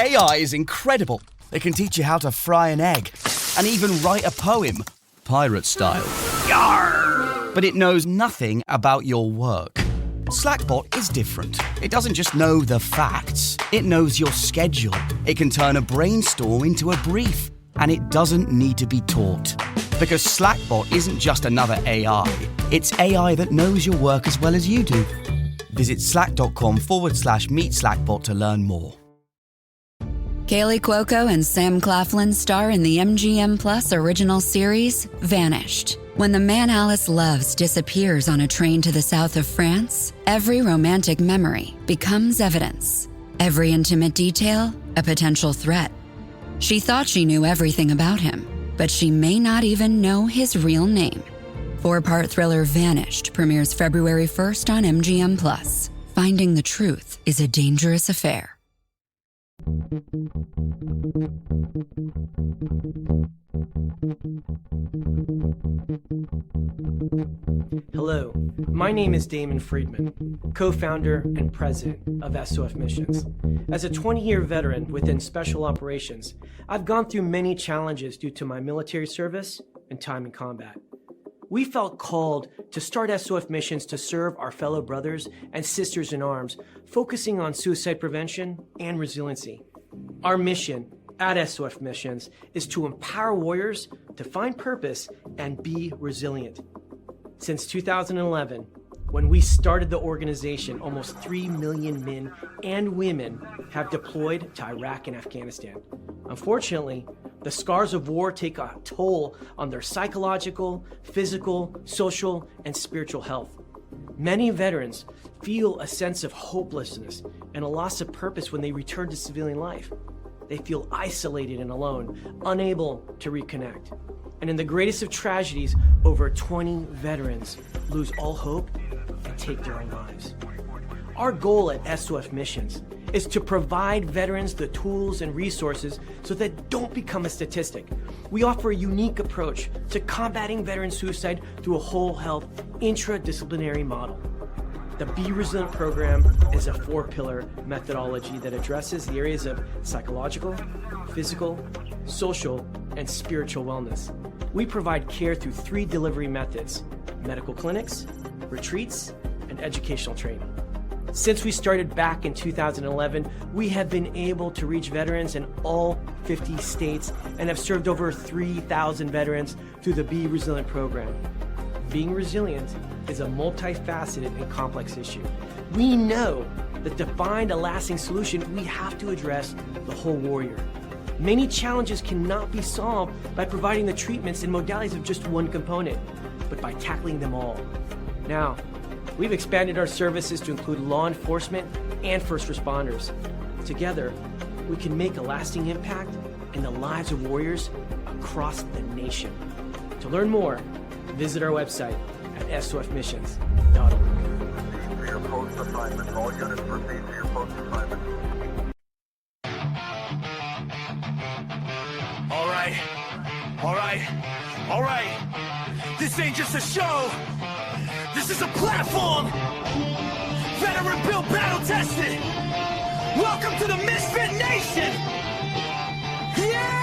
AI is incredible. It can teach you how to fry an egg and even write a poem, pirate style. Yarr! But it knows nothing about your work. Slackbot is different. It doesn't just know the facts. It knows your schedule. It can turn a brainstorm into a brief. And it doesn't need to be taught. Because Slackbot isn't just another AI. It's AI that knows your work as well as you do. Visit slack.com/meet Slackbot to learn more. Kaylee Cuoco and Sam Claflin star in the MGM Plus original series, Vanished. When the man Alice loves disappears on a train to the south of France, every romantic memory becomes evidence. Every intimate detail, a potential threat. She thought she knew everything about him, but she may not even know his real name. 4-part thriller Vanished premieres February 1st on MGM Plus. Finding the truth is a dangerous affair. Hello, my name is Damon Friedman, co-founder and president of SOF Missions. As a 20-year veteran within Special Operations, I've gone through many challenges due to my military service and time in combat. We felt called to start SOF Missions to serve our fellow brothers and sisters in arms, focusing on suicide prevention and resiliency. Our mission at SOF Missions is to empower warriors to find purpose and be resilient. Since 2011, when we started the organization, almost 3 million men and women have deployed to Iraq and Afghanistan. Unfortunately, the scars of war take a toll on their psychological, physical, social, and spiritual health. Many veterans feel a sense of hopelessness and a loss of purpose when they return to civilian life. They feel isolated and alone, unable to reconnect. And in the greatest of tragedies, over 20 veterans lose all hope and take their own lives. Our goal at SOF Missions is to provide veterans the tools and resources so that they don't become a statistic. We offer a unique approach to combating veteran suicide through a whole health, intradisciplinary model. The Be Resilient program is a 4-pillar methodology that addresses the areas of psychological, physical, social, and spiritual wellness. We provide care through 3 delivery methods: medical clinics, retreats, and educational training. Since we started back in 2011, we have been able to reach veterans in all 50 states and have served over 3,000 veterans through the Be Resilient program. Being resilient is a multifaceted and complex issue. We know that to find a lasting solution, we have to address the whole warrior. Many challenges cannot be solved by providing the treatments and modalities of just one component, but by tackling them all. Now, we've expanded our services to include law enforcement and first responders. Together, we can make a lasting impact in the lives of warriors across the nation. To learn more, visit our website at sofmissions.org. For your post assignment, all units proceed to your post assignment. All right. This ain't just a show. This is a platform. Veteran built, battle tested. Welcome to the Misfit Nation. Yeah!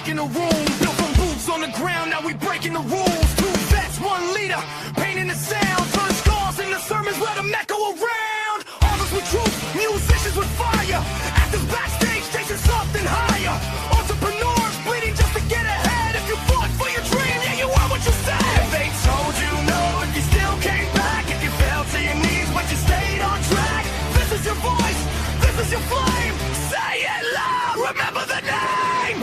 In a room, built from boots on the ground, now we breaking the rules. 2 vets, 1 leader, painting the sound, turn scars into sermons, let them echo around. Authors with truth, musicians with fire, actors backstage chasing something higher. Entrepreneurs bleeding just to get ahead. If you fought for your dream, yeah, you are what you said. If they told you no, if you still came back, if you fell to your knees but you stayed on track, this is your voice, this is your flame. Say it loud, remember the name.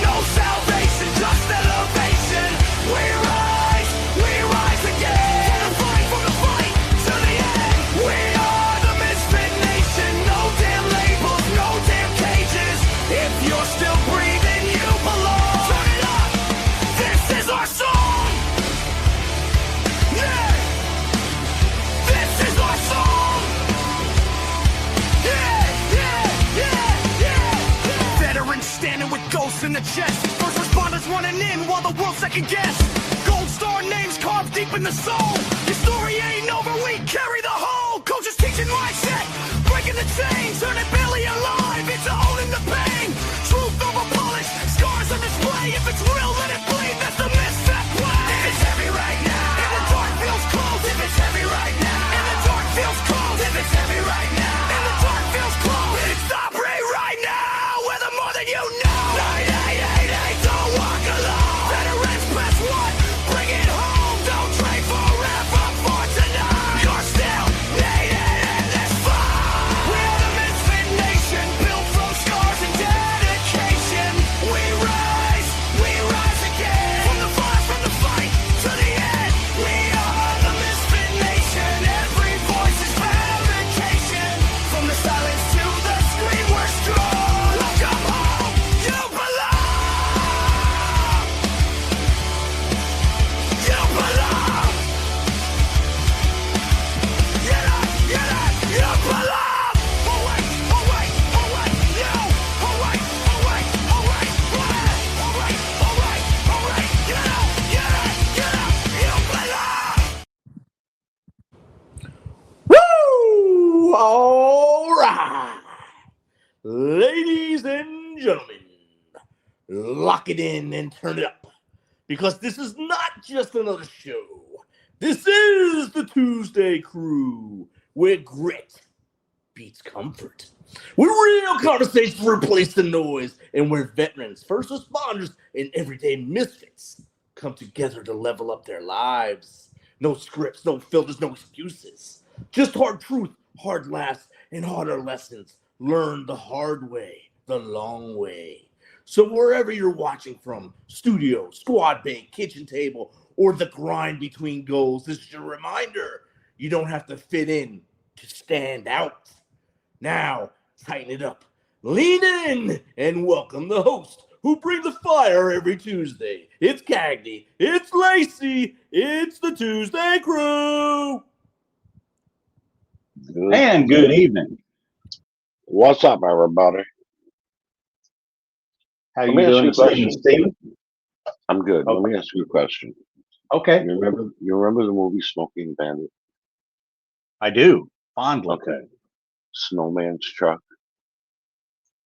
No salvation. chest. First responders running in while the world second guess. Gold star names carved deep in the soul. Your story ain't over, we carry the whole. Coaches teaching mindset, breaking the chains, turning barely alive into owning the pain. Truth over polish, scars on display. If it's real, let it bleed. That's the misstep play. If it's heavy right now, and the dark feels close. If it's heavy right now, and the dark feels close. If it's heavy right now, and the dark feels close. It's Aubrey right now, with more than you know. 9888, don't walk alone. Veterans press one, bring it home. Don't trade forever for tonight. You're still needed in this fight. We are the misfit nation, built from scars and dedication. We rise again. From the fire, from the fight to the end. We are the misfit nation. Every voice is fabrication. From the silence to the scream, we're strong. Welcome home, you belong. You belong. You belong. Oh wait, you. Oh wait, you belong. Woo! All right. Ladies and gentlemen, lock it in and turn it up. Because this is not just another show. This is the ToosDay Crüe, where grit beats comfort. Where real conversations replace the noise, and where veterans, first responders, and everyday misfits come together to level up their lives. No scripts, no filters, no excuses. Just hard truth, hard laughs, and harder lessons learned the hard way, the long way. So wherever you're watching from, studio, squad bank, kitchen table, or the grind between goals, this is your reminder. You don't have to fit in to stand out. Now, tighten it up, lean in, and welcome the host who brings the fire every Tuesday. It's Cagney, it's Lacey, it's the ToosDay Crüe. And good evening. What's up, everybody? How Let you me ask doing you a this evening, question. Stephen? I'm good. Okay. Let me ask you a question. Okay, You remember the movie Smoking Bandit? I do. Fondly. Okay. Snowman's truck.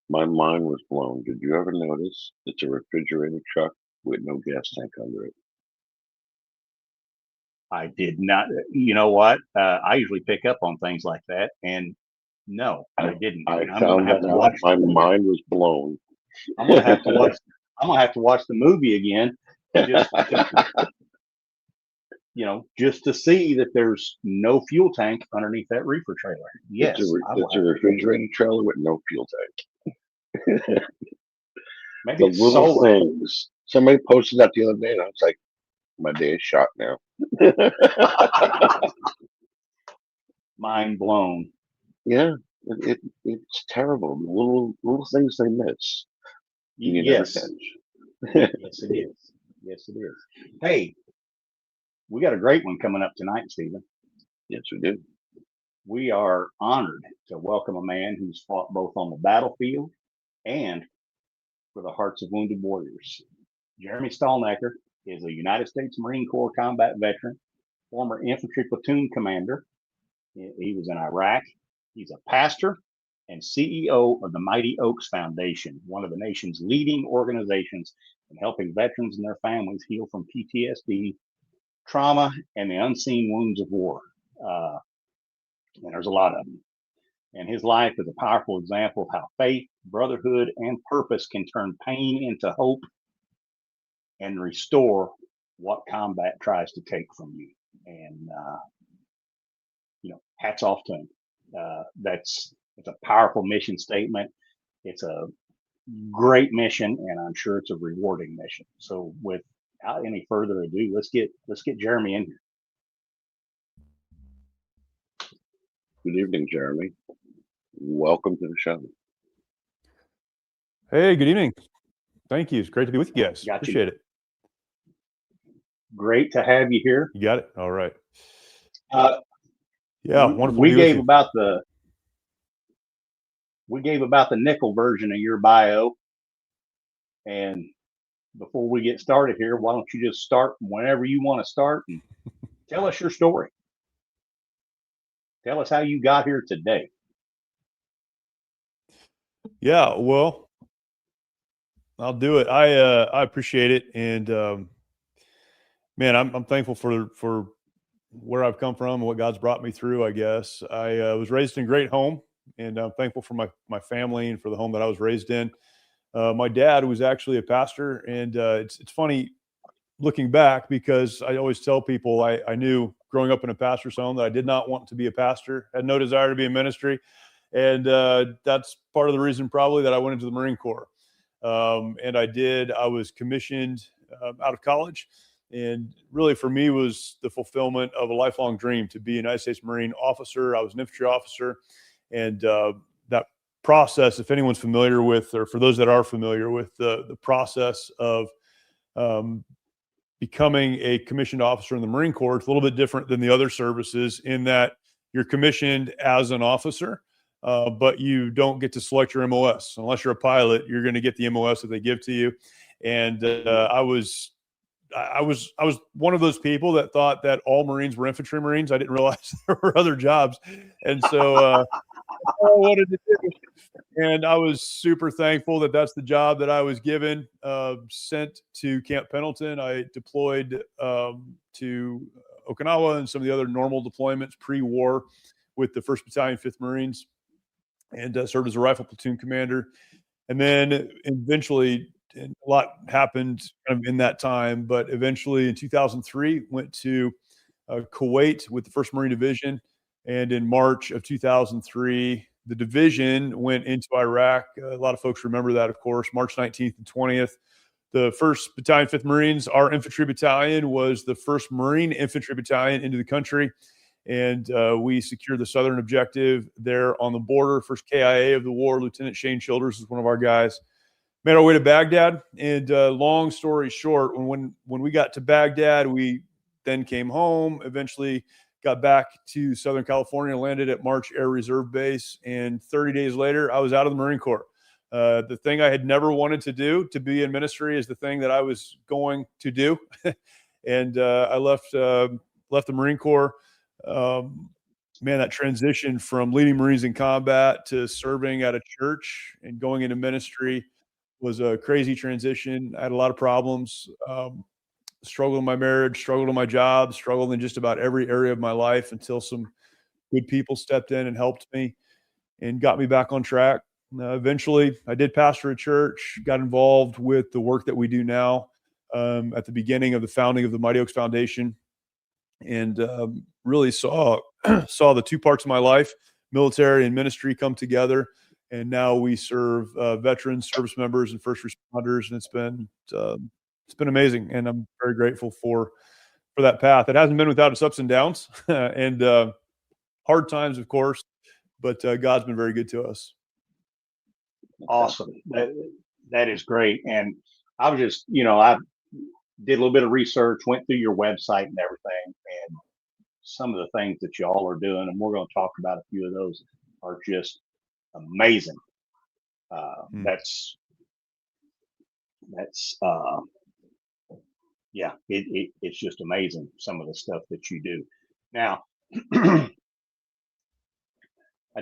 My mind was blown. Did you ever notice it's a refrigerated truck with no gas tank under it? I did not. You know what? I usually pick up on things like that, and no, I didn't. I I'm found gonna have that to out. watch. My mind was blown. I'm gonna have to watch. I'm gonna have to watch the movie again, just just to see that there's no fuel tank underneath that reefer trailer. Yes, It's a refrigerated trailer with no fuel tank. maybe The it's little solar. things. Somebody posted that the other day, and I was like, my day is shot now. Mind blown. Yeah, it's terrible. The little things they miss. You never Yes, catch. yes, it is. Yes, it is. Hey, we got a great one coming up tonight, Stephen. Yes, we do. We are honored to welcome a man who's fought both on the battlefield and for the hearts of wounded warriors. Jeremy Stalnecker is a United States Marine Corps combat veteran, former infantry platoon commander. He was in Iraq. He's a pastor and CEO of the Mighty Oaks Foundation, one of the nation's leading organizations in helping veterans and their families heal from PTSD, trauma, and the unseen wounds of war. And there's a lot of them. And his life is a powerful example of how faith, brotherhood, and purpose can turn pain into hope and restore what combat tries to take from you. And, hats off to him. It's a powerful mission statement. It's a great mission, and I'm sure it's a rewarding mission. So without any further ado, let's get Jeremy in here. Good evening, Jeremy. Welcome to the show. Hey, good evening. Thank you. It's great to be with you guys. Got you. Appreciate it. Great to have you here. You got it. All right. Yeah, wonderful. We gave about the nickel version of your bio, and before we get started here, why don't you just start whenever you want to start and tell us your story. Tell us how you got here today. Yeah, well, I'll do it. I appreciate it, and man, I'm thankful for where I've come from and what God's brought me through. I guess I was raised in a great home, and I'm thankful for my family and for the home that I was raised in. My dad was actually a pastor, and it's funny looking back because I always tell people I knew growing up in a pastor's home that I did not want to be a pastor, had no desire to be in ministry. And that's part of the reason probably that I went into the Marine Corps. And I was commissioned out of college, and really for me was the fulfillment of a lifelong dream to be a United States Marine officer. I was an infantry officer, and that process, if anyone's familiar with, or for those that are familiar with the process of becoming a commissioned officer in the Marine Corps, it's a little bit different than the other services in that you're commissioned as an officer, but you don't get to select your MOS. Unless you're a pilot, you're going to get the MOS that they give to you. And I was one of those people that thought that all Marines were infantry Marines. I didn't realize there were other jobs. And so I wanted to do. And I was super thankful that that's the job that I was given, sent to Camp Pendleton. I deployed to Okinawa and some of the other normal deployments pre-war with the 1st Battalion, 5th Marines, and served as a rifle platoon commander. And then eventually, and a lot happened kind of in that time, but eventually in 2003, went to Kuwait with the 1st Marine Division. And in March of 2003, the division went into Iraq. A lot of folks remember that, of course, March 19th and 20th. The 1st Battalion, 5th Marines, our infantry battalion, was the 1st Marine Infantry Battalion into the country. And we secured the southern objective there on the border. 1st KIA of the war, Lieutenant Shane Childers was one of our guys. Made our way to Baghdad. And long story short, when we got to Baghdad, we then came home, eventually got back to Southern California, landed at March Air Reserve Base, and 30 days later, I was out of the Marine Corps. The thing I had never wanted to do, to be in ministry, is the thing that I was going to do. And I left the Marine Corps. Man, that transition from leading Marines in combat to serving at a church and going into ministry was a crazy transition. I had a lot of problems. Struggled in my marriage, struggled in my job, struggled in just about every area of my life until some good people stepped in and helped me and got me back on track. Eventually, I did pastor a church, got involved with the work that we do now at the beginning of the founding of the Mighty Oaks Foundation, and really saw the two parts of my life, military and ministry, come together. And now we serve veterans, service members, and first responders, and it's been amazing, and I'm very grateful for that path. It hasn't been without its ups and downs and hard times, of course, but God's been very good to us. Awesome. That is great. And I was just, I did a little bit of research, went through your website and everything, and some of the things that y'all are doing, and we're going to talk about a few of those, are just amazing. That's yeah, it's just amazing, some of the stuff that you do. Now, I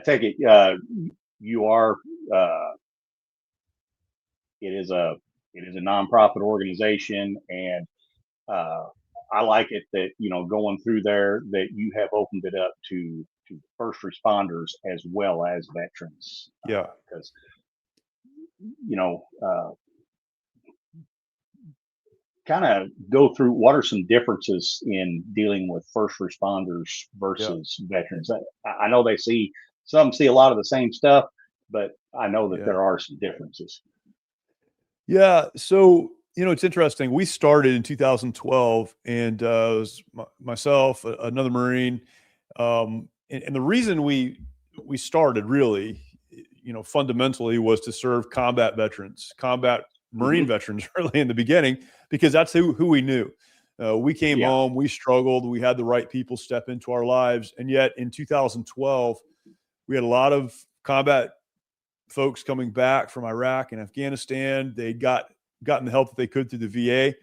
take it you are it is a nonprofit organization, and I like it that going through there that you have opened it up to first responders as well as veterans. Yeah, because kind of go through what are some differences in dealing with first responders versus veterans. I know some see a lot of the same stuff, but I know that there are some differences. Yeah. So, it's interesting. We started in 2012, and it was myself, another Marine. And the reason we started really, fundamentally was to serve combat veterans, combat Marine veterans really in the beginning, because that's who we knew. We came home, we struggled, we had the right people step into our lives. And yet in 2012, we had a lot of combat folks coming back from Iraq and Afghanistan. They got gotten the help that they could through the VA.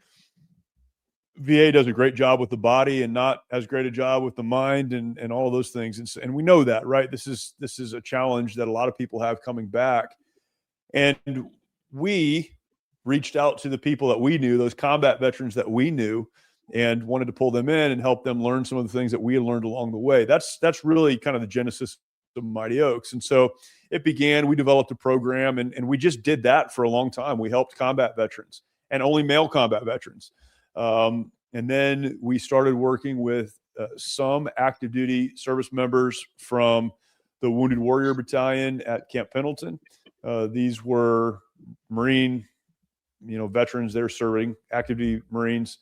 VA does a great job with the body and not as great a job with the mind and all of those things. And we know that, right? This is a challenge that a lot of people have coming back. And we reached out to the people that we knew, those combat veterans that we knew, and wanted to pull them in and help them learn some of the things that we had learned along the way. That's really kind of the genesis of Mighty Oaks. And so it began, we developed a program, and we just did that for a long time. We helped combat veterans, and only male combat veterans. And then we started working with some active duty service members from the Wounded Warrior Battalion at Camp Pendleton. These were Marine, veterans. They're serving active duty Marines,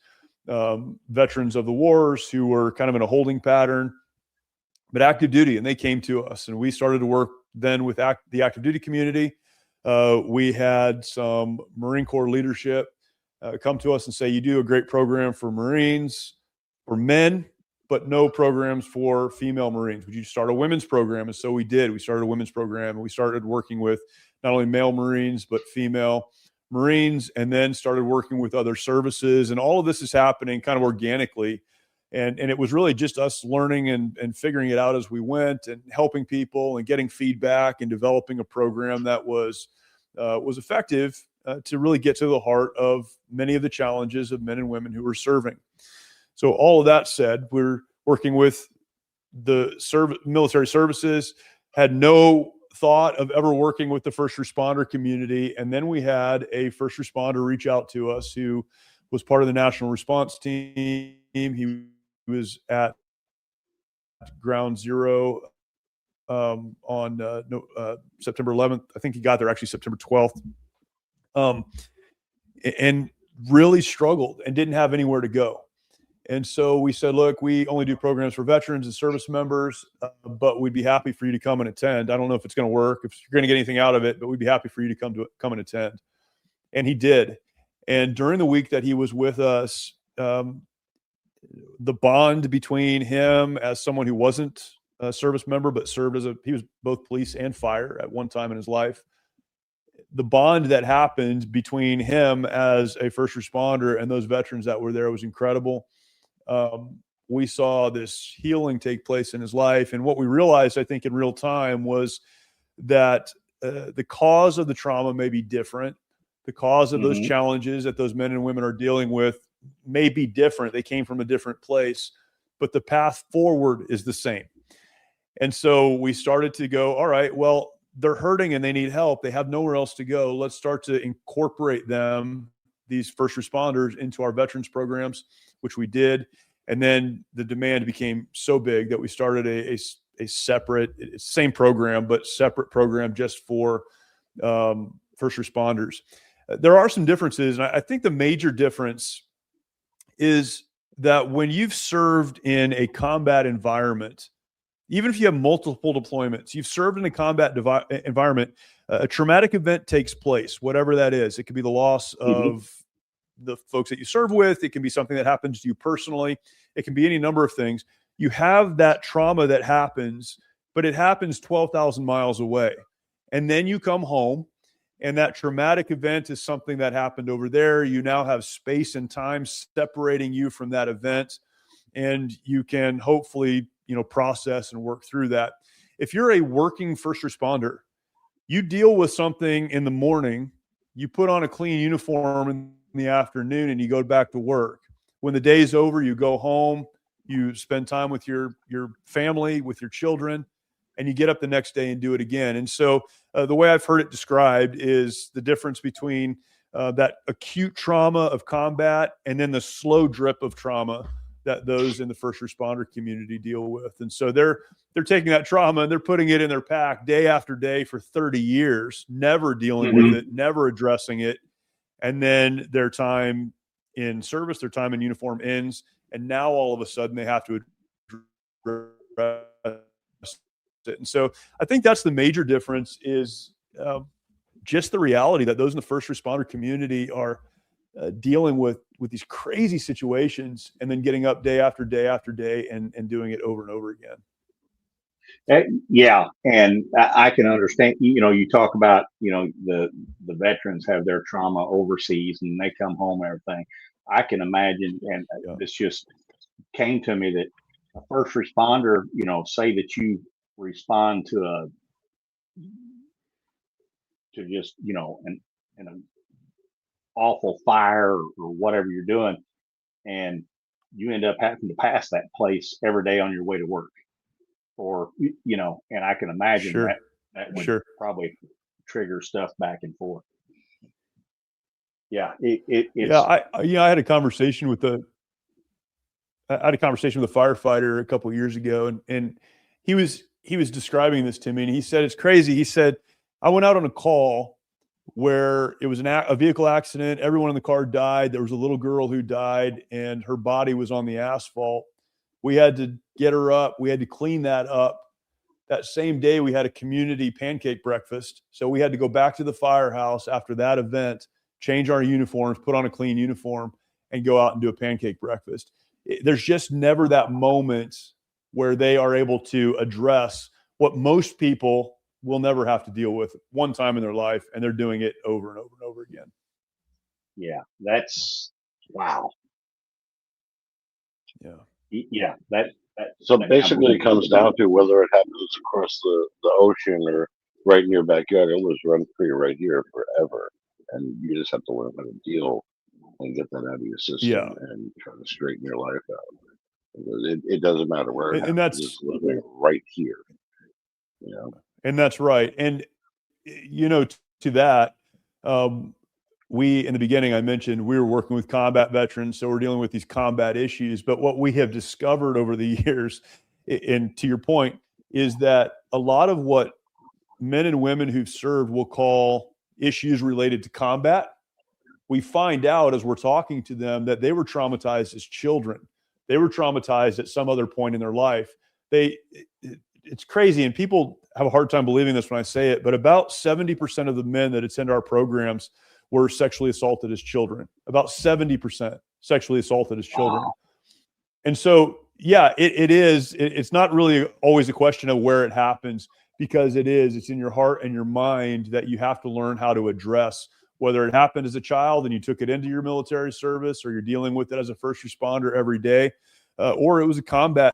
veterans of the wars who were kind of in a holding pattern, but active duty. And they came to us, and we started to work then with the active duty community. We had some Marine Corps leadership come to us and say, you do a great program for Marines, for men, but no programs for female Marines. Would you start a women's program? And so we did. We started a women's program, and we started working with not only male Marines, but female Marines, and then started working with other services. And all of this is happening kind of organically. And it was really just us learning and figuring it out as we went, and helping people and getting feedback and developing a program that was effective to really get to the heart of many of the challenges of men and women who were serving. So all of that said, we're working with the military services, had no thought of ever working with the first responder community. And then we had a first responder reach out to us who was part of the national response team. He was at Ground Zero on September 11th. I think he got there actually September 12th. And really struggled and didn't have anywhere to go. And so we said, look, we only do programs for veterans and service members, but we'd be happy for you to come and attend. I don't know if it's going to work, if you're going to get anything out of it, but we'd be happy for you to come and attend. And he did. And during the week that he was with us, the bond between him as someone who wasn't a service member, but served he was both police and fire at one time in his life. The bond that happened between him as a first responder and those veterans that were there was incredible. We saw this healing take place in his life. And what we realized, I think, in real time was that the cause of the trauma may be different. The cause of those challenges that those men and women are dealing with may be different. They came from a different place, but the path forward is the same. And so we started to go, all right, well, they're hurting and they need help. They have nowhere else to go. Let's start to incorporate them, these first responders, into our veterans programs, which we did. And then the demand became so big that we started a separate, same program, but separate program just for first responders. There are some differences. And I think the major difference is that when you've served in a combat environment, even if you have multiple deployments, you've served in a combat environment, a traumatic event takes place, whatever that is. It could be the loss of the folks that you serve with. It can be something that happens to you personally. It can be any number of things. You have that trauma that happens, but it happens 12,000 miles away. And then you come home, and that traumatic event is something that happened over there. You now have space and time separating you from that event, and you can hopefully process and work through that. If you're a working first responder, you deal with something in the morning, you put on a clean uniform in the afternoon, and you go back to work. When the day's over, you go home, you spend time with your family, with your children, and you get up the next day and do it again. And so the way I've heard it described is the difference between that acute trauma of combat and then the slow drip of trauma that those in the first responder community deal with. And so they're taking that trauma and they're putting it in their pack day after day for 30 years, never dealing with it, never addressing it. And then their time in service, their time in uniform ends. And now all of a sudden they have to address it. And so I think that's the major difference, is just the reality that those in the first responder community are dealing with these crazy situations and then getting up day after day after day and doing it over and over again. Yeah, and I can understand. You talk about the veterans have their trauma overseas and they come home and everything. I can imagine, and Yeah. this just came to me that a first responder, say that you respond to just an awful fire or whatever you're doing, and you end up having to pass that place every day on your way to work. Or and I can imagine Sure. that would Sure. probably trigger stuff back and forth. Yeah, it's I had a conversation with a firefighter a couple of years ago, and he was describing this to me, and he said it's crazy. He said, I went out on a call where it was a vehicle accident. Everyone in the car died. There was a little girl who died, and her body was on the asphalt. We had to get her up. We had to clean that up. That same day, we had a community pancake breakfast. So we had to go back to the firehouse after that event, change our uniforms, put on a clean uniform, and go out and do a pancake breakfast. There's just never that moment where they are able to address what most people will never have to deal with one time in their life, and they're doing it over and over and over again. Yeah, that's wow. Yeah. Yeah, that So basically, it comes down to whether it happens across the ocean or right in your backyard. It was run free right here forever, and you just have to learn how to deal and get that out of your system and try to straighten your life out. It doesn't matter where it happens. It's living right here. And that's right. And to that, we, in the beginning, I mentioned we were working with combat veterans, so we're dealing with these combat issues. But what we have discovered over the years, and to your point, is that a lot of what men and women who've served will call issues related to combat, we find out as we're talking to them that they were traumatized as children. They were traumatized at some other point in their life. It's crazy, and people have a hard time believing this when I say it, but about 70% of the men that attend our programs were sexually assaulted as children. About 70% sexually assaulted as children. Wow. And so, yeah, it is. It's not really always a question of where it happens, because it's in your heart and your mind that you have to learn how to address, whether it happened as a child and you took it into your military service, or you're dealing with it as a first responder every day, or it was a combat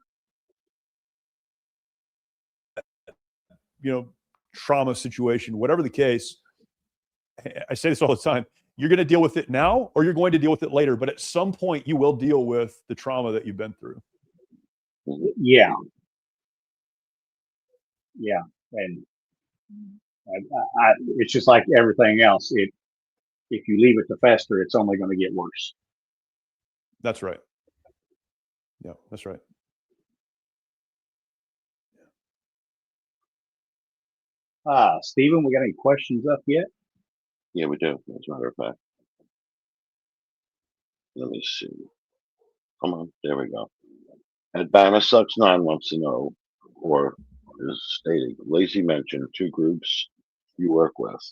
trauma situation. Whatever the case, I say this all the time, you're going to deal with it now, or you're going to deal with it later, but at some point you will deal with the trauma that you've been through. Yeah, and it's just like everything else. If you leave it to fester, it's only going to get worse. That's right. Yeah, that's right. Stephen, we got any questions up yet? Yeah, we do, as a matter of fact. Let me see. Come on, there we go. At Banner Sucks 9 wants to know, or is stating, Lacey mentioned 2 groups you work with.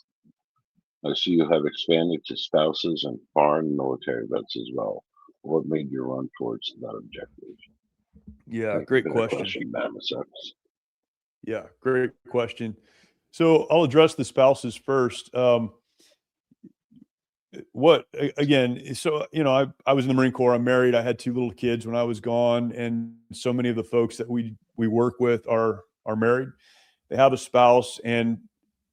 I see you have expanded to spouses and foreign military vets as well. What made you run towards that objective? Yeah, great question. Banner Sucks. Yeah, great question. So I'll address the spouses first. I was in the Marine Corps. I'm married. I had 2 little kids when I was gone, and so many of the folks that we work with are married. They have a spouse, and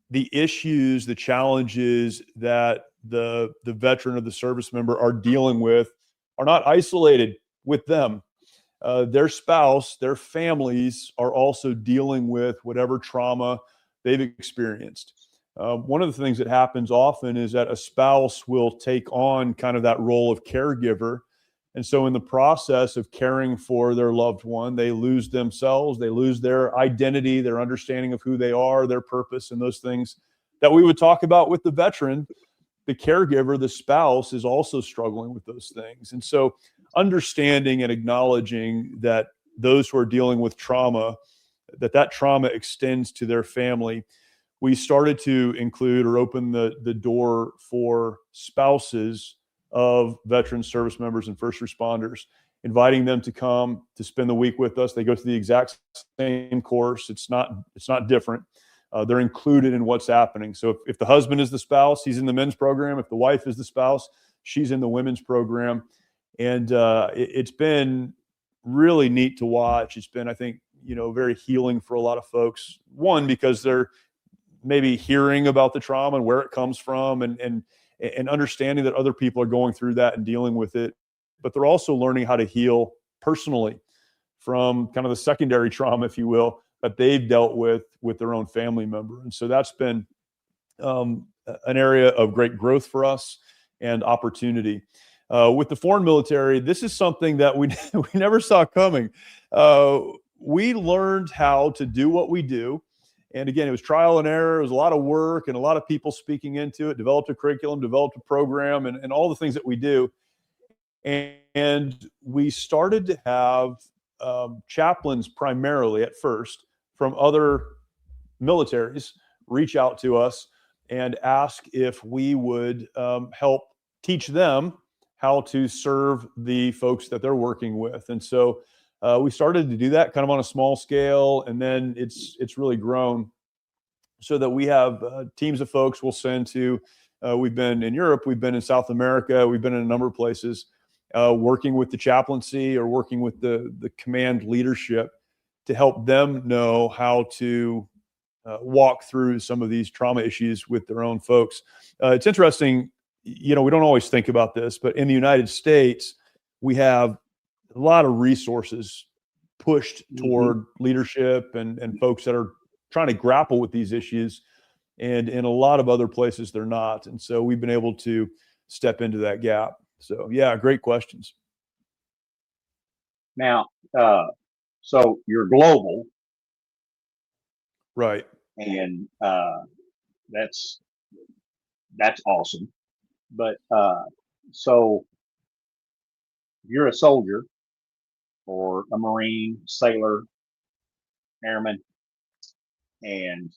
the issues, the challenges that the veteran or the service member are dealing with are not isolated with them. Their spouse, their families are also dealing with whatever trauma they've experienced. One of the things that happens often is that a spouse will take on kind of that role of caregiver. And so in the process of caring for their loved one, they lose themselves, they lose their identity, their understanding of who they are, their purpose, and those things that we would talk about with the veteran. The caregiver, the spouse, is also struggling with those things. And so understanding and acknowledging that those who are dealing with trauma, that trauma extends to their family, we started to include or open the door for spouses of veterans, service members, and first responders, inviting them to come to spend the week with us. They go through the exact same course. It's not different. They're included in what's happening. So if the husband is the spouse, he's in the men's program. If the wife is the spouse, she's in the women's program. And it's been really neat to watch. It's been, I think, very healing for a lot of folks. One, because they're maybe hearing about the trauma and where it comes from, and understanding that other people are going through that and dealing with it. But they're also learning how to heal personally from kind of the secondary trauma, if you will, that they've dealt with their own family member. And so that's been an area of great growth for us and opportunity. With the foreign military, this is something that we never saw coming. We learned how to do what we do. And again, it was trial and error. It was a lot of work and a lot of people speaking into it, developed a curriculum, developed a program, and all the things that we do. And we started to have chaplains primarily at first from other militaries reach out to us and ask if we would help teach them how to serve the folks that they're working with. And so we started to do that kind of on a small scale, and then it's really grown so that we have teams of folks we'll send to, we've been in Europe, we've been in South America, we've been in a number of places, working with the chaplaincy or working with the command leadership to help them know how to walk through some of these trauma issues with their own folks. It's interesting, we don't always think about this, but in the United States, we have a lot of resources pushed toward leadership and folks that are trying to grapple with these issues. And in a lot of other places, they're not. And so we've been able to step into that gap. So, yeah, great questions. Now, so you're global. Right. And that's awesome. But so you're a soldier or a Marine, sailor, airman, and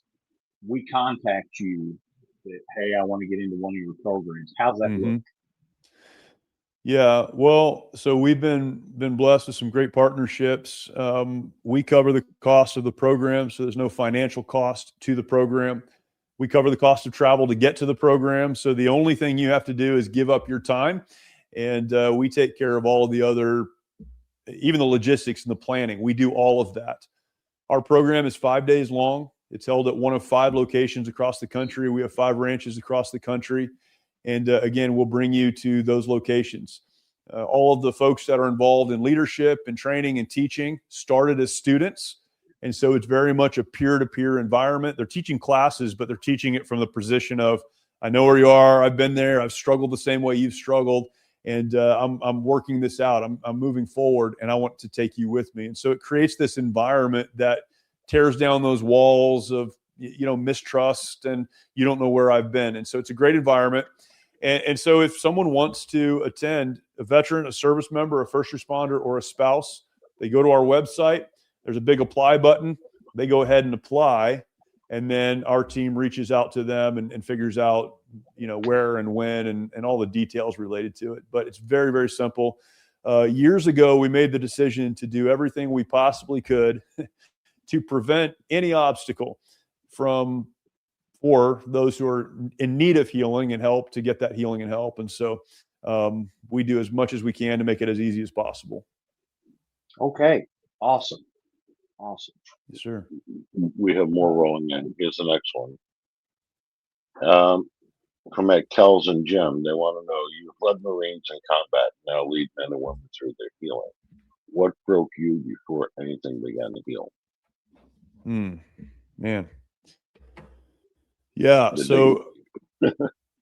we contact you that, hey, I want to get into one of your programs. How's that look? Yeah, well, so we've been blessed with some great partnerships. We cover the cost of the program, so there's no financial cost to the program. We cover the cost of travel to get to the program, so the only thing you have to do is give up your time, and we take care of all of the other, even the logistics and the planning. We do all of that. Our program is 5 days long. It's held at one of 5 locations across the country. We have 5 ranches across the country. And again, we'll bring you to those locations. All of the folks that are involved in leadership and training and teaching started as students. And so it's very much a peer-to-peer environment. They're teaching classes, but they're teaching it from the position of, I know where you are. I've been there. I've struggled the same way you've struggled. And I'm working this out. I'm moving forward, and I want to take you with me. And so it creates this environment that tears down those walls of, mistrust and you don't know where I've been. And so it's a great environment. And so if someone wants to attend, a veteran, a service member, a first responder, or a spouse, they go to our website. There's a big apply button. They go ahead and apply. And then our team reaches out to them and figures out, where and when and all the details related to it. But it's very, very simple. Years ago, we made the decision to do everything we possibly could to prevent any obstacle for those who are in need of healing and help to get that healing and help. And so we do as much as we can to make it as easy as possible. Okay. Awesome. Yes, sir. We have more rolling in. Here's the next one. From Kells and Jim, they want to know, you've led Marines in combat, now lead men and women through their healing. What broke you before anything began to heal? Man. Yeah. So,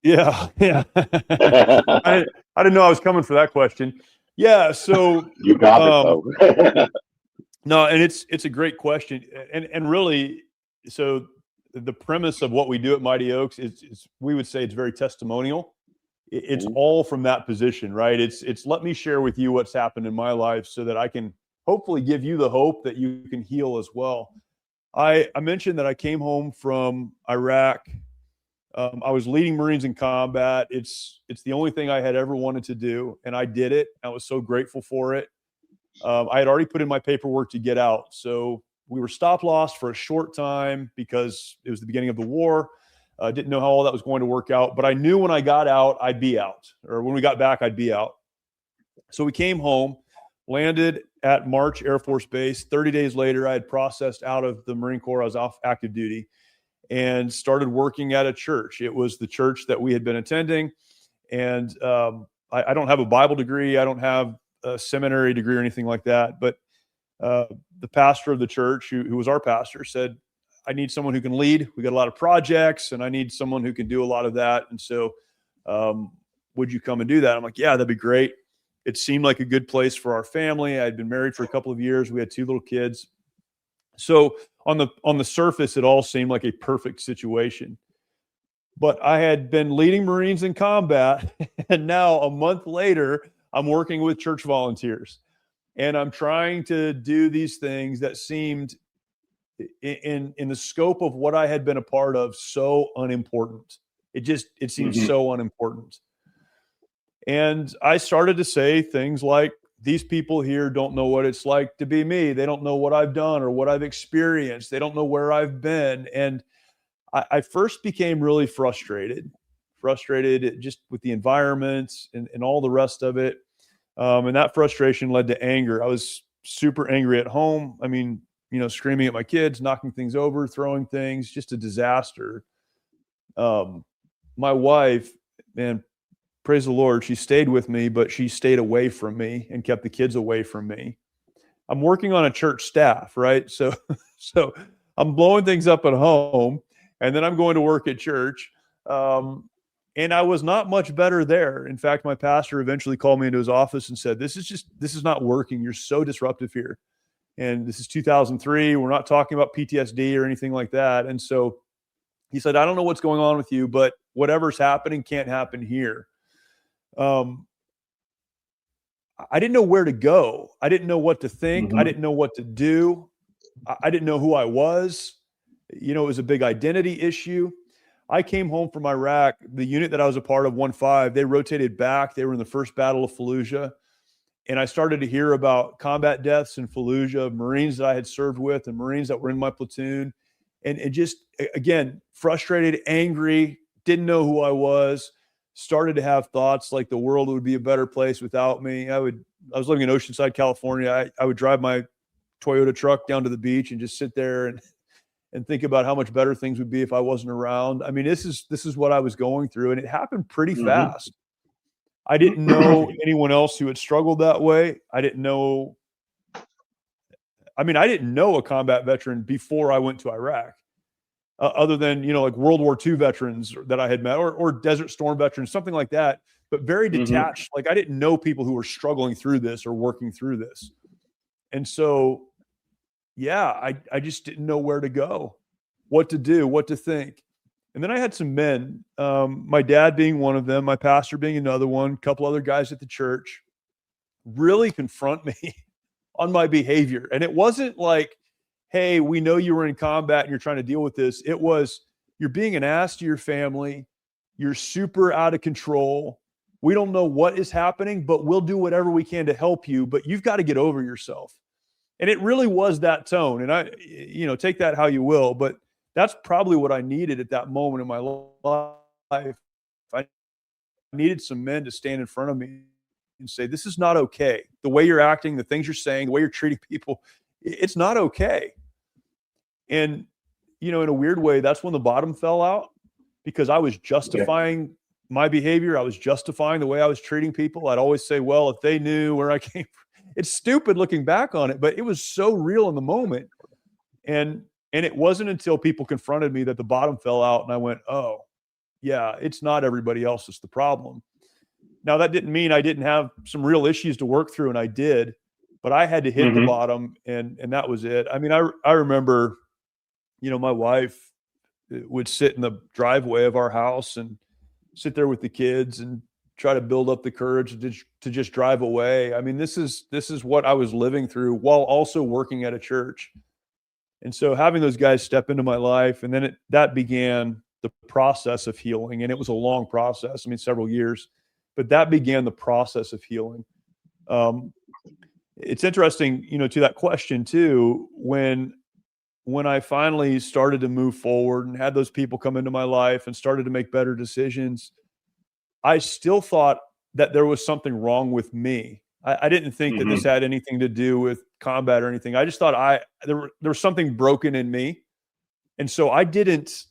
yeah. I didn't know I was coming for that question. Yeah. So you got it though. No, and it's a great question. And really, so the premise of what we do at Mighty Oaks is we would say it's very testimonial. It's all from that position, right? It's let me share with you what's happened in my life so that I can hopefully give you the hope that you can heal as well. I mentioned that I came home from Iraq I was leading Marines in combat. It's the only thing I had ever wanted to do, and I did it. I was so grateful for it. I had already put in my paperwork to get out. So we were stop loss for a short time because it was the beginning of the war. I didn't know how all that was going to work out, but I knew when I got out, I'd be out, or when we got back, I'd be out. So we came home, landed at March Air Force Base. 30 days later, I had processed out of the Marine Corps. I was off active duty and started working at a church. It was the church that we had been attending. And I don't have a Bible degree. I don't have a seminary degree or anything like that. But the pastor of the church, who was our pastor, said, I need someone who can lead. We got a lot of projects, and I need someone who can do a lot of that. And so would you come and do that? I'm like, yeah, that'd be great. It seemed like a good place for our family. I'd been married for a couple of years. We had 2 little kids. So on the surface, it all seemed like a perfect situation. But I had been leading Marines in combat, and now a month later, I'm working with church volunteers. And I'm trying to do these things that seemed in the scope of what I had been a part of so unimportant. It seemed so unimportant. And I started to say things like, these people here don't know what it's like to be me. They don't know what I've done or what I've experienced. They don't know where I've been. And I first became really frustrated just with the environment and all the rest of it. And that frustration led to anger. I was super angry at home. I mean, screaming at my kids, knocking things over, throwing things, just a disaster. My wife, man, praise the Lord, she stayed with me, but she stayed away from me and kept the kids away from me. I'm working on a church staff, right? So I'm blowing things up at home, and then I'm going to work at church. And I was not much better there. In fact, my pastor eventually called me into his office and said, this is not working. You're so disruptive here. And this is 2003. We're not talking about PTSD or anything like that. And so he said, I don't know what's going on with you, but whatever's happening can't happen here. I didn't know where to go. I didn't know what to think. I didn't know what to do. I didn't know who I was. It was a big identity issue. I came home from Iraq. The unit that I was a part of, 1-5, they rotated back. They were in the first Battle of Fallujah. And I started to hear about combat deaths in Fallujah, of Marines that I had served with and Marines that were in my platoon. And just, again, frustrated, angry, didn't know who I was, started to have thoughts like the world would be a better place without me. I was living in Oceanside, California. I would drive my Toyota truck down to the beach and just sit there and think about how much better things would be if I wasn't around. I mean, this is what I was going through, and it happened pretty fast. I didn't know anyone else who had struggled that way. I didn't know a combat veteran before I went to Iraq, other than, like World War II veterans that I had met, or Desert Storm veterans, something like that, but very detached. Like, I didn't know people who were struggling through this or working through this. And so, yeah, I just didn't know where to go, what to do, what to think. And then I had some men, my dad being one of them, my pastor being another one, a couple other guys at the church, really confront me on my behavior. And it wasn't like, hey, we know you were in combat and you're trying to deal with this. It was, you're being an ass to your family. You're super out of control. We don't know what is happening, but we'll do whatever we can to help you. But you've got to get over yourself. And it really was that tone. And I, take that how you will, but that's probably what I needed at that moment in my life. I needed some men to stand in front of me and say, this is not okay. The way you're acting, the things you're saying, the way you're treating people, it's not okay. And, in a weird way, that's when the bottom fell out, because I was justifying my behavior. I was justifying the way I was treating people. I'd always say, well, if they knew where I came from. It's stupid looking back on it, but it was so real in the moment. And it wasn't until people confronted me that the bottom fell out, and I went, oh, yeah, it's not everybody else that's the problem. Now, that didn't mean I didn't have some real issues to work through, and I did, but I had to hit the bottom, and that was it. I mean, I remember, my wife would sit in the driveway of our house and sit there with the kids and try to build up the courage to just drive away. I mean, this is what I was living through while also working at a church. And so having those guys step into my life, and then that began the process of healing. And it was a long process. I mean, several years, but that began the process of healing. It's interesting, to that question too, when I finally started to move forward and had those people come into my life and started to make better decisions, I still thought that there was something wrong with me. I didn't think that this had anything to do with combat or anything. I just thought there was something broken in me. And so I didn't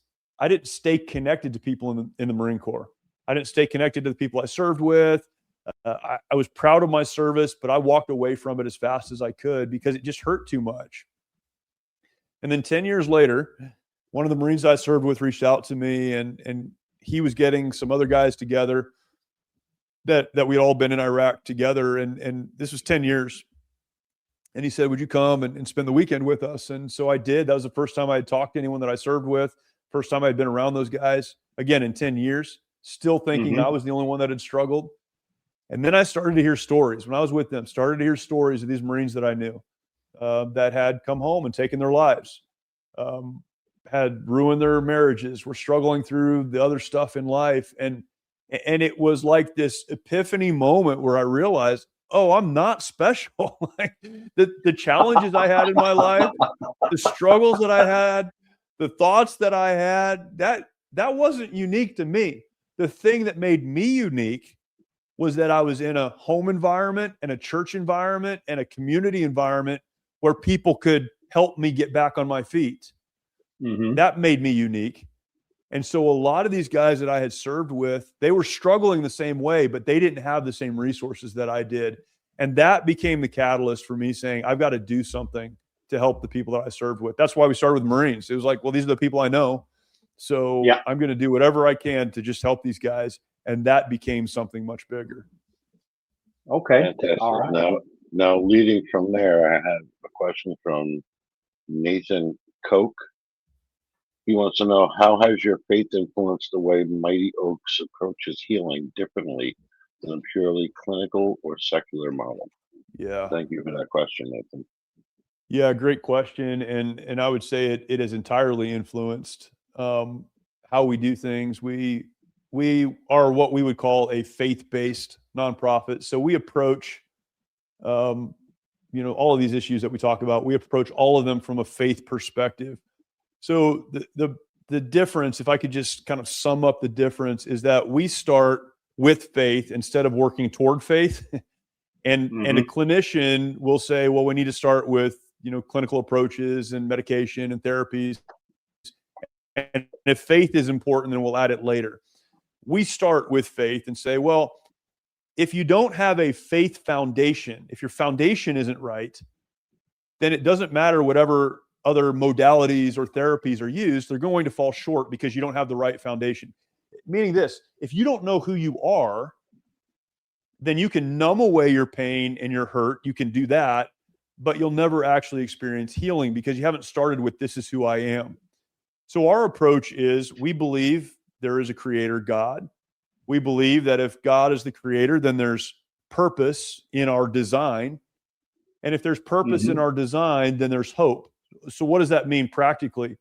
stay connected to people in the Marine Corps. I didn't stay connected to the people I served with. I was proud of my service, but I walked away from it as fast as I could because it just hurt too much. And then 10 years later, one of the Marines I served with reached out to me, and he was getting some other guys together that we'd all been in Iraq together. And this was 10 years. And he said, would you come and spend the weekend with us? And so I did. That was the first time I had talked to anyone that I served with. First time I had been around those guys, again, in 10 years, still thinking I was the only one that had struggled. And then I started to hear stories when I was with them, started to hear stories of these Marines that I knew that had come home and taken their lives, had ruined their marriages, were struggling through the other stuff in life. And it was like this epiphany moment where I realized, oh, I'm not special. Like the challenges I had in my life, the struggles that I had, the thoughts that I had, that wasn't unique to me. The thing that made me unique was that I was in a home environment and a church environment and a community environment where people could help me get back on my feet. That made me unique. And so a lot of these guys that I had served with, they were struggling the same way, but they didn't have the same resources that I did. And that became the catalyst for me saying, I've got to do something to help the people that I served with. That's why we started with Marines. It was like, well, these are the people I know. So I'm going to do whatever I can to just help these guys. And that became something much bigger. Okay. Fantastic. All right. Now leading from there, I have a question from Nathan Koch. He wants to know, how has your faith influenced the way Mighty Oaks approaches healing differently than a purely clinical or secular model? Yeah. Thank you for that question, Nathan. Yeah, great question. And I would say it has entirely influenced how we do things. We are what we would call a faith-based nonprofit. So we approach, all of these issues that we talk about, we approach all of them from a faith perspective. So the difference, if I could just kind of sum up the difference, is that we start with faith instead of working toward faith. And a clinician will say, well, we need to start with, clinical approaches and medication and therapies. And if faith is important, then we'll add it later. We start with faith and say, well, if you don't have a faith foundation, if your foundation isn't right, then it doesn't matter whatever other modalities or therapies are used, they're going to fall short because you don't have the right foundation. Meaning this, if you don't know who you are, then you can numb away your pain and your hurt. You can do that, but you'll never actually experience healing because you haven't started with this is who I am. So our approach is we believe there is a creator, God. We believe that if God is the creator, then there's purpose in our design. And if there's purpose in our design, then there's hope. So what does that mean practically?